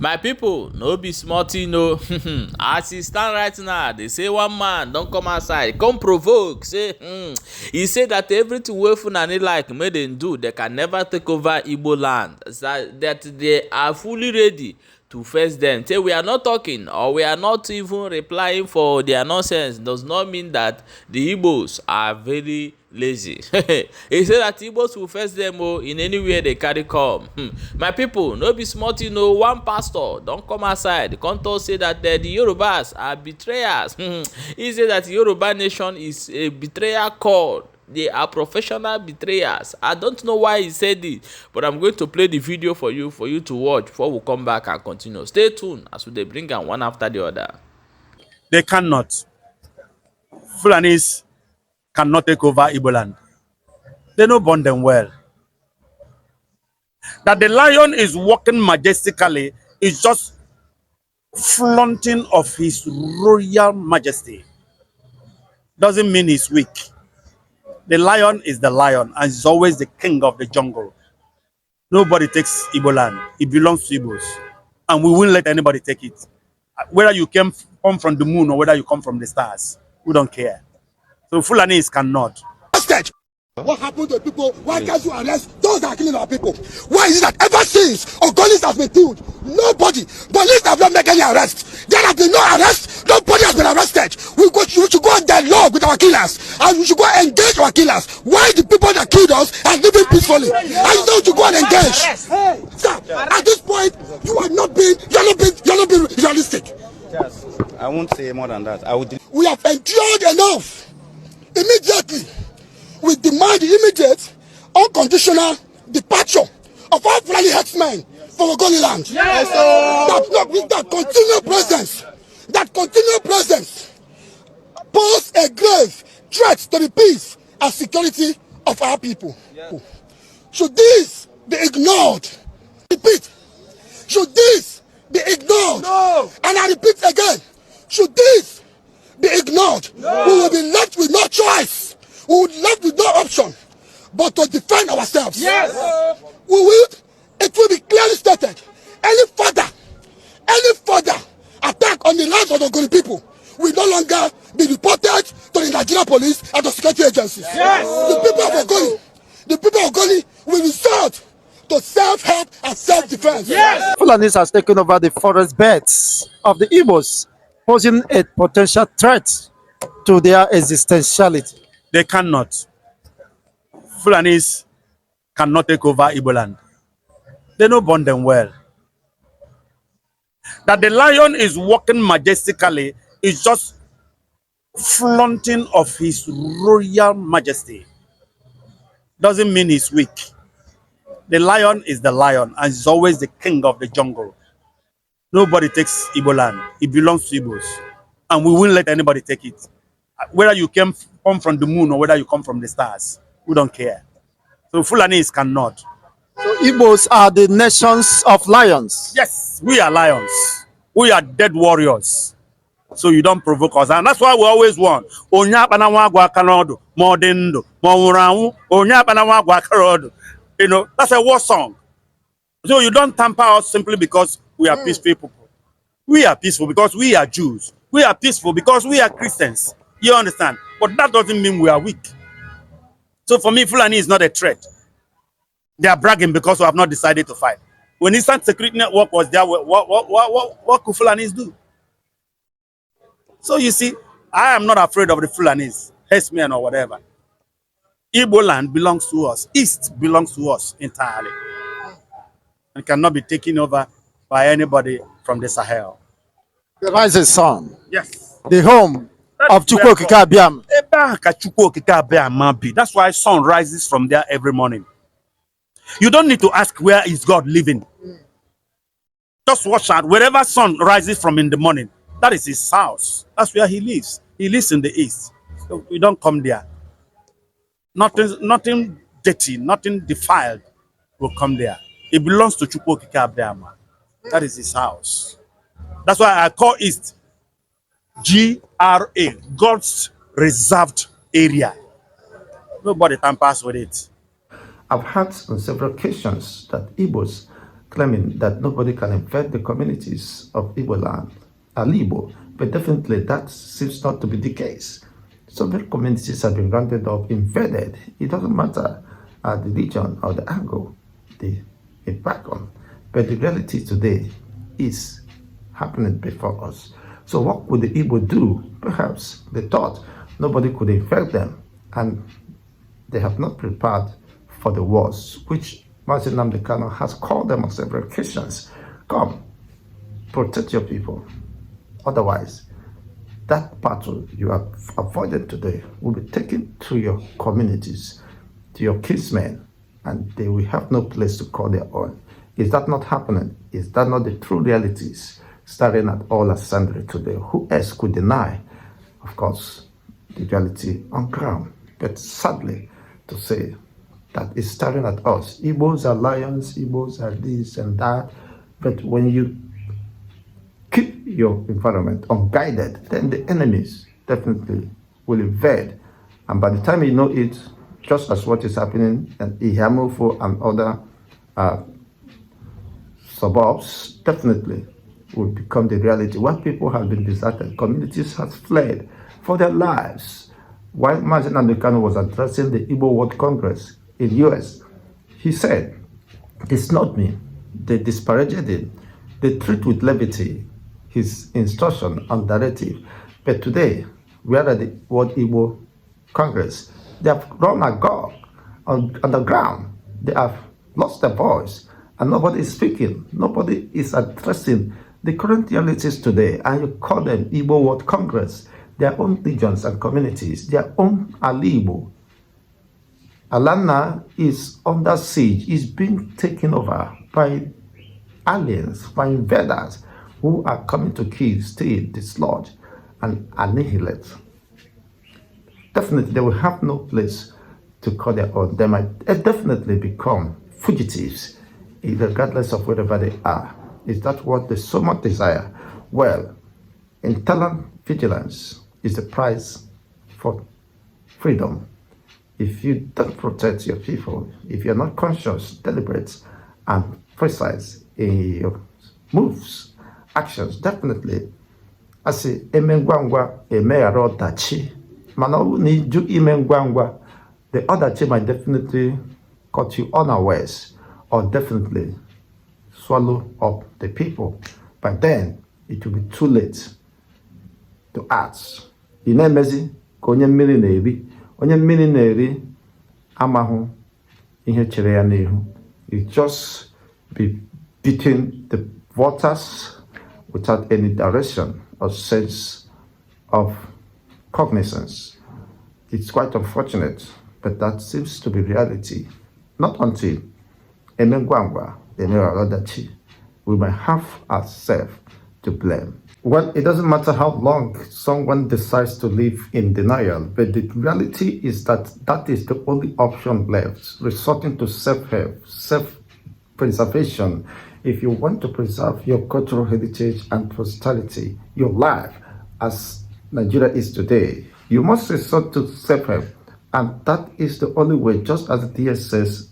My people, no be small thing, no. As e stand right now, they say one man don come outside, come provoke, say, he say that everything wey Fulani like make dem do, they can never take over Igboland. That they are fully ready to face them. Say we are not talking or we are not even replying for their nonsense does not mean that the Igbos are very lazy. He say that Igbos will face them in anywhere they carry come. My people, no be small thing, no. One pastor don come outside come talk say that the Yorubas are betrayers. He say that the Yoruba nation is a betrayal cult. They are professional betrayers. I don't know why he said it, but I'm going to play the video for you to watch before we come back and continue. Stay tuned as they bring them one after the other. They cannot. Fulanis cannot take over Igboland. They don't bond them well. That the lion is walking majestically is just flaunting of his royal majesty. Doesn't mean he's weak. The lion is the lion and is always the king of the jungle. Nobody takes Igboland. It belongs to Igbos. And we won't let anybody take it. Whether you come from the moon or whether you come from the stars, we don't care. So Fulanis cannot. What happened to people? Why can't you arrest those that are killing our people? Why is it that ever since Ogolis has been killed, nobody, police have not made any arrest? There has been no arrest, nobody has been arrested. We should go on dialogue with our killers and we should go engage our killers. Why the people that killed us are living peacefully? And you know to go and engage. Sir, at this point, you are not being realistic. Yes, I won't say more than that. We have endured enough. Immediately, we demand the immediate, unconditional departure of all Fulani Heřdsmán from Ogoniland. Yes, that continual presence pose a grave threat to the peace and security of our people. Yeah. Should this be ignored? Repeat. Should this be ignored? No. And I repeat again. Should this be ignored? No. We will be left with no choice. We would left with no option but to defend ourselves. Yes. It will be clearly stated. Any further attack on the lives of the Ogoni people will no longer be reported to the Nigerian police and the security agencies. Yes. The people of Ogoni will resort to self-help and self-defense. Yes. Fulanis has taken over the forest beds of the Igbos, posing a potential threat to their existentiality. They cannot. Fulanis cannot take over Igboland. They don't bond them well. That the lion is walking majestically is just flaunting of his royal majesty. Doesn't mean he's weak. The lion is the lion and is always the king of the jungle. Nobody takes Igboland. It belongs to Igbos. And we won't let anybody take it. Whether you come from the moon or whether you come from the stars, we don't care. So Fulanis cannot. So Igbos are the nations of lions. Yes, we are lions. We are dead warriors. So you don't provoke us. And that's why we always want. You know, that's a war song. So you don't tamper us simply because we are peaceful people. We are peaceful because we are Jews. We are peaceful because we are Christians. You understand? But that doesn't mean we are weak. So for me, Fulani is not a threat. They are bragging because we have not decided to fight. When Instant Security Network was there, what could Fulanis do? So you see, I am not afraid of the Fulanis, Heřdsmán or whatever. Igboland belongs to us. East belongs to us entirely. And cannot be taken over by anybody from the Sahel. The rising sun. Yes. The home of Chukwu Okike Abiam. That's why sun rises from there every morning. You don't need to ask where is God living. Just watch out. Wherever sun rises from in the morning, that is his house. That's where he lives. He lives in the east. So we don't come there. Nothing dirty, nothing defiled will come there. It belongs to Chukwu Okike Abiam. That is his house. That's why I call East GRA, God's reserved area. Nobody tampers with it. I've heard on several occasions that Igbos claiming that nobody can invade the communities of Igboland, Igbo, but definitely that seems not to be the case. So many communities have been rounded up, invaded. It doesn't matter the region or the angle they impact on, but the reality today is happening before us. So what would the Igbo do? Perhaps they thought nobody could infect them, and they have not prepared for the worst, which Martin Nnamdi Kanu has called them on several occasions. Come, protect your people. Otherwise, that battle you have avoided today will be taken to your communities, to your kinsmen, and they will have no place to call their own. Is that not happening? Is that not the true realities staring at all assembly today? Who else could deny, of course, the reality on ground? But sadly, to say that is staring at us. Igbos are lions, Igbos are this and that. But when you keep your environment unguided, then the enemies definitely will invade. And by the time you know it, just as what is happening in Ihiamufo and other suburbs, definitely will become the reality. When people have been deserted, communities have fled for their lives. While Martin Nnamdi Kanu was addressing the Igbo World Congress in US, he said, it's not me. They disparaged him. They treat with levity his instruction and directive. But today, we are at the World Igbo Congress. They have run agog on the ground. They have lost their voice, and nobody is speaking. Nobody is addressing the current realities today, and you call them Igbo World Congress. Their own regions and communities, their own Igbo. Alana is under siege, is being taken over by aliens, by invaders who are coming to kill, steal, dislodge, and annihilate. Definitely, they will have no place to call their own. They might definitely become fugitives, regardless of wherever they are. Is that what they so much desire? Well, internal vigilance is the price for freedom. If you don't protect your people, if you're not conscious, deliberate, and precise in your moves, actions, definitely, I say, emengwangwa emeghara ọdachi. Mana ọ bụrụ na ịjụ ime ngwa ngwa, the ọdachi might definitely cut you unawares, or definitely swallow up the people. By then, it will be too late to act. Ị na-emezi ka onye mmiri na-eri. Onye mmiri na-eri amahụ ihe chere ya n'ihu. You just be beating the waters without any direction or sense of cognizance. It's quite unfortunate, but that seems to be reality. Not until Emengwangwa, Emeghara we might have ourselves to blame. Well, it doesn't matter how long someone decides to live in denial, but the reality is that that is the only option left, resorting to self-help, self-preservation. If you want to preserve your cultural heritage and prosperity, your life as Nigeria is today, you must resort to self-help. And that is the only way, just as the DSS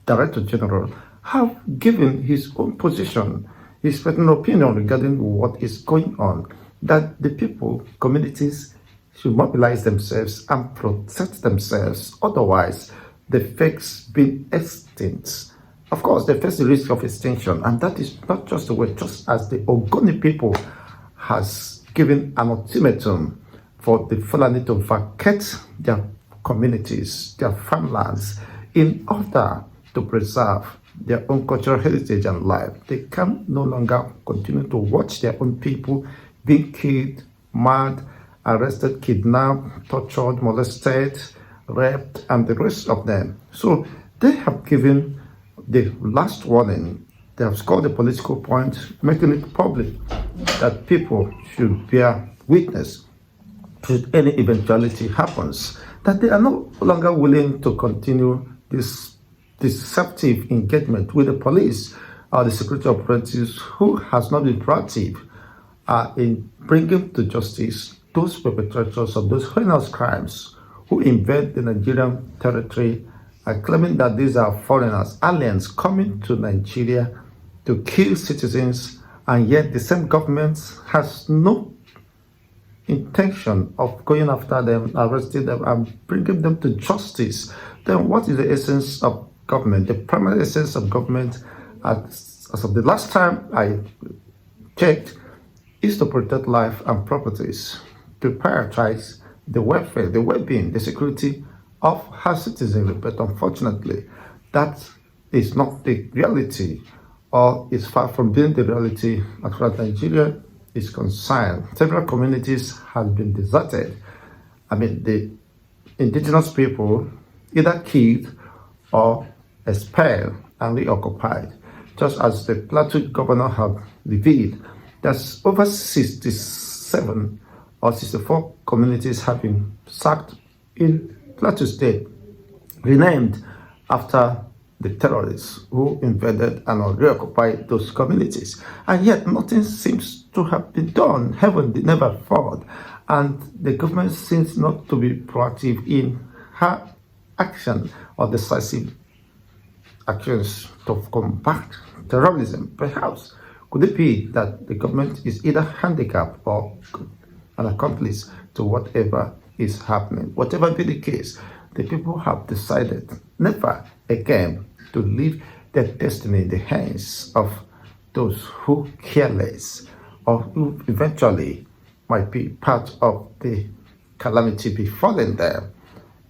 Director General have given his own position, his personal opinion regarding what is going on, that the people, communities should mobilize themselves and protect themselves. Otherwise, the fakes being extinct. Of course, they face the risk of extinction, and that is not just the way, just as the Ogoni people has given an ultimatum for the Fulani to vacate their communities, their farmlands, in order to preserve their own cultural heritage and life. They can no longer continue to watch their own people being killed, murdered, arrested, kidnapped, tortured, molested, raped, and the rest of them. So they have given the last warning. They have scored a political point, making it public that people should bear witness should any eventuality happens, that they are no longer willing to continue this deceptive engagement with the police or the security operatives who has not been proactive in bringing to justice those perpetrators of those heinous crimes who invade the Nigerian territory, claiming that these are foreigners, aliens coming to Nigeria to kill citizens, and yet the same government has no intention of going after them, arresting them, and bringing them to justice, then what is the essence of government? The primary essence of government, as of the last time I checked, is to protect life and properties, to prioritize the welfare, the well-being, the security of her citizenry. But unfortunately, that is not the reality, or is far from being the reality as far as Nigeria is concerned. Several communities have been deserted. The indigenous people either killed or expelled and reoccupied. Just as the Plateau governor have revealed, there's over 67 or 64 communities have been sacked in Plateau State, renamed after the terrorists who invaded and reoccupied those communities. And yet nothing seems to have been done. Heaven did never fall. And the government seems not to be proactive in her action or decisive actions to combat terrorism. Perhaps could it be that the government is either handicapped or an accomplice to whatever is happening? Whatever be the case, the people have decided never again to leave their destiny in the hands of those who careless or who eventually might be part of the calamity befalling them.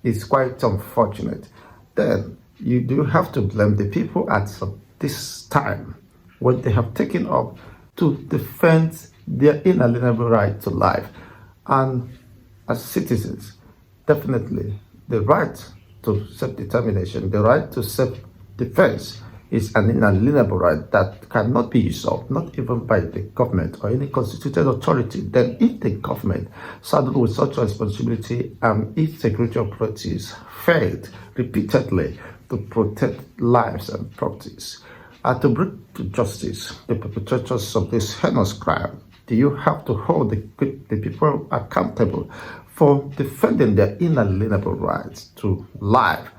It's quite unfortunate. Then you do have to blame the people at this time when they have taken up to defend their inalienable right to life. And as citizens, definitely the right to self-determination, the right to self-defense is an inalienable right that cannot be usurped, not even by the government or any constituted authority. Then if the government saddled with such responsibility and if security operatives failed repeatedly to protect lives and properties, to bring to justice the perpetrators of this heinous crime, do you have to hold the people accountable for defending their inalienable rights to life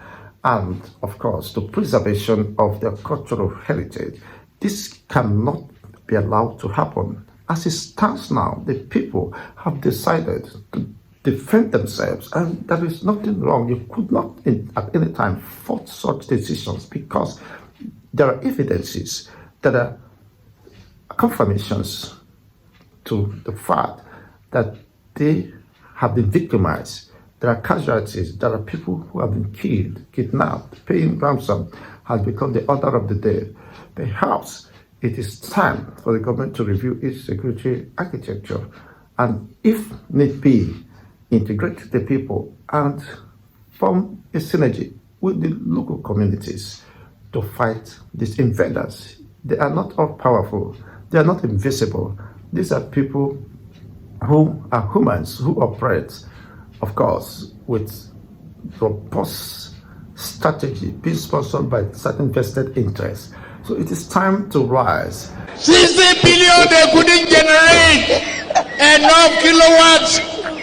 and, of course, to preservation of their cultural heritage. This cannot be allowed to happen. As it stands now, the people have decided to defend themselves, and there is nothing wrong. You could not at any time force such decisions because there are evidences, that are confirmations to the fact that they have been victimized. There are casualties. There are people who have been killed, kidnapped. Paying ransom has become the order of the day. Perhaps it is time for the government to review its security architecture and, if need be, integrate the people and form a synergy with the local communities to fight these invaders. They are not all powerful. They are not invisible. These are people who are humans who operate, of course, with robust strategy being sponsored by certain vested interests. So it is time to rise. 60 billion they couldn't generate enough kilowatts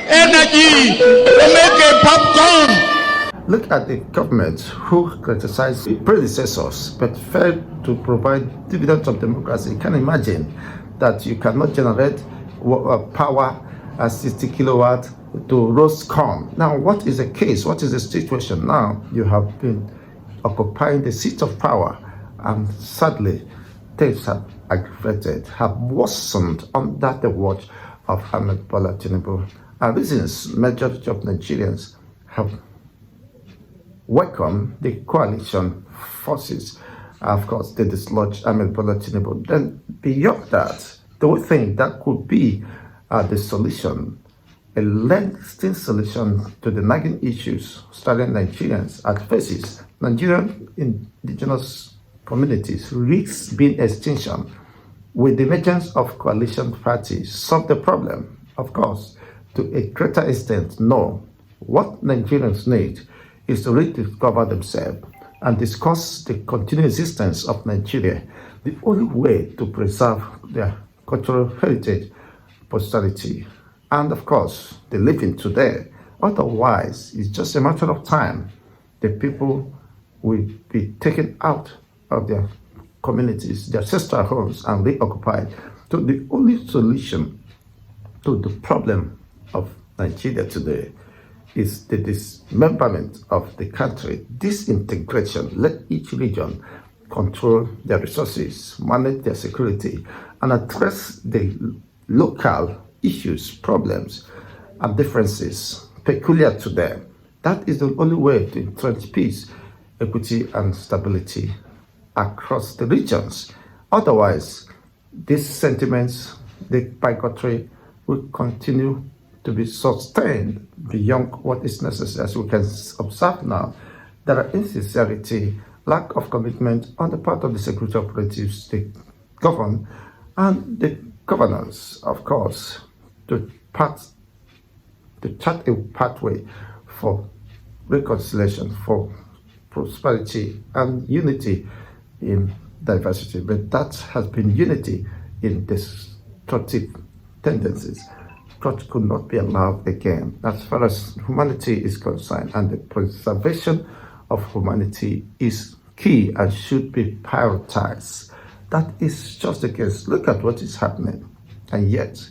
energy to make a popcorn. Look at the government who criticized the predecessors but failed to provide dividends of democracy. You can imagine that you cannot generate power at 60 kilowatt to roast corn. Now, what is the case? What is the situation now? You have been occupying the seat of power, and sadly, things have aggravated, have worsened under the watch of Ahmed Bola Tinubu. And reasons majority of Nigerians have welcomed the coalition forces. Of course, they dislodged Ahmed Bola Tinubu. Then beyond that, do we think that could be the solution, a lasting solution to the nagging issues starting Nigerians at faces? Nigerian indigenous communities risk being extinction. With the emergence of coalition parties, solve the problem? Of course, to a greater extent, no. What Nigerians need is to rediscover themselves and discuss the continued existence of Nigeria, the only way to preserve their cultural heritage, posterity, and of course, the living today. Otherwise, it's just a matter of time. The people will be taken out of their communities, their ancestral homes, and reoccupied. So the only solution to the problem of Nigeria today is the dismemberment of the country, disintegration. Let each region control their resources, manage their security, and address the local issues, problems, and differences peculiar to them. That is the only way to entrench peace, equity, and stability across the regions. Otherwise, these sentiments, the bigotry, will continue to be sustained beyond what is necessary. As we can observe now, there are insincerity, lack of commitment on the part of the security operatives, the government, and the governors, of course, to chart a pathway for reconciliation, for prosperity and unity in diversity. But that has been unity in destructive tendencies. That could not be allowed again. As far as humanity is concerned, and the preservation of humanity is key and should be prioritized. That is just the case. Look at what is happening. And yet,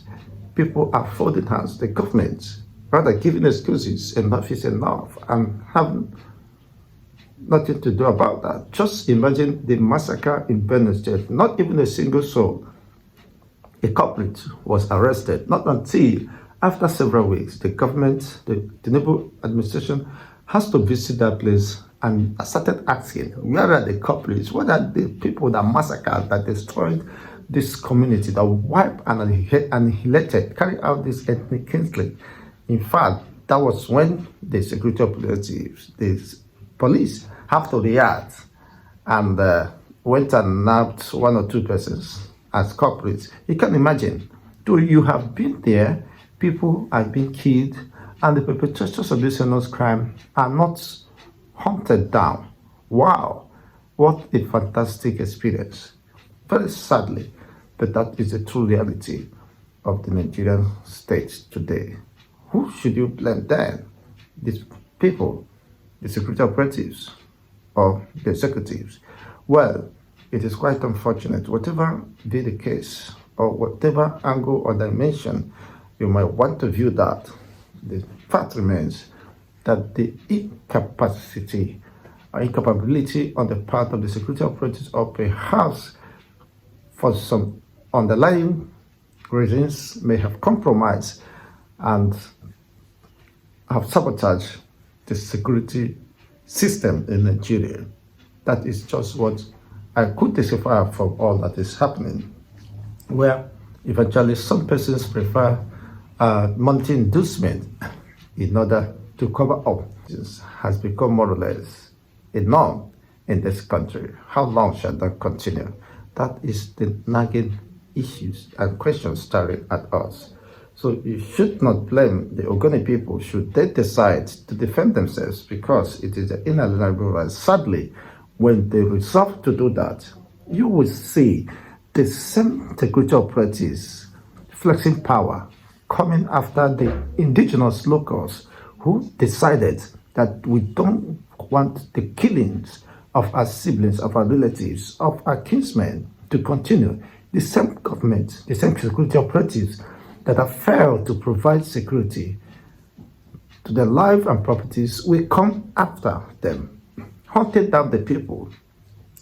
people are folding hands. The government, rather giving excuses, enough is enough, and having nothing to do about that. Just imagine the massacre in Benue State. Not even a single soul. A culprit was arrested. Not until after several weeks, the government, the Tinubu administration, has to visit that place and started asking, where are the culprits? What are the people that massacred, that destroyed this community, that wiped and annihilated, carried out this ethnic cleansing? In fact, that was when the security operatives, the police, have to react and went and nabbed one or two persons as culprits. You can imagine, you have been there, people have been killed, and the perpetrators of this heinous crime are not hunted down. Wow, what a fantastic experience. Very sadly, but that is the true reality of the Nigerian state today. Who should you blame then? These people, the security operatives, or the executives? Well, it is quite unfortunate. Whatever be the case, or whatever angle or dimension you might want to view that, the fact remains that the incapacity or incapability on the part of the security operatives, or perhaps for some underlying reasons, may have compromised and have sabotaged the security system in Nigeria. That is just what I could decipher from all that is happening, where eventually some persons prefer monetary inducement in order to cover up. This has become more or less a norm in this country. How long shall that continue? That is the nagging issues and questions staring at us. So you should not blame the Ogoni people should they decide to defend themselves, because it is an inalienable right. Sadly, when they resolve to do that, you will see the same security operatives flexing power, coming after the indigenous locals who decided that we don't want the killings of our siblings, of our relatives, of our kinsmen to continue. The same government, the same security operatives that have failed to provide security to their life and properties will come after them, hunting down the people,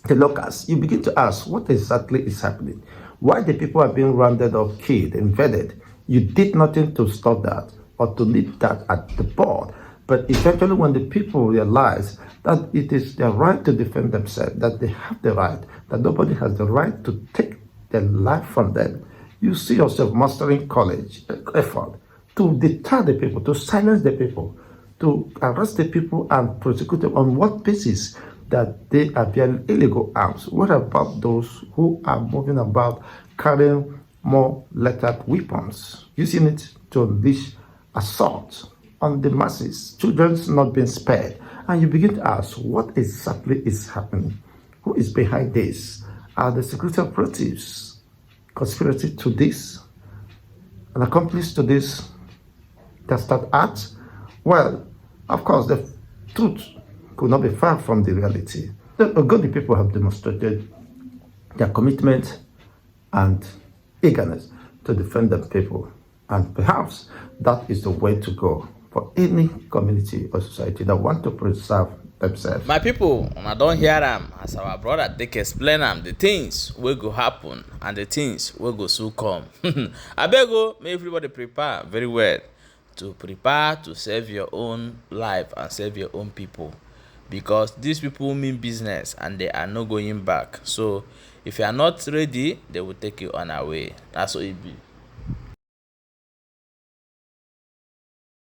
the locals. You begin to ask, what exactly is happening? Why the people are being rounded up, killed, invaded? You did nothing to stop that or to leave that at the board. But eventually when the people realize that it is their right to defend themselves, that they have the right, that nobody has the right to take their life from them, you see yourself mastering courage, effort to deter the people, to silence the people, to arrest the people and prosecute them. On what basis? That they are bearing illegal arms. What about those who are moving about carrying more lethal weapons, using it to unleash assault on the masses, children's not being spared? And you begin to ask, what exactly is happening? Who is behind this? Are the security operatives conspiracy to this, an accomplice to this, does that act? Well, of course, the truth could not be far from the reality. The Ogoni people have demonstrated their commitment and eagerness to defend the people. And perhaps that is the way to go for any community or society that want to preserve themselves. My people, I don't hear them as our brother they can explain them the things will go happen and the things will go soon come. I beg you, may everybody prepare very well to prepare to save your own life and save your own people, because these people mean business and they are not going back. So if you are not ready, they will take you on away. That's what it be.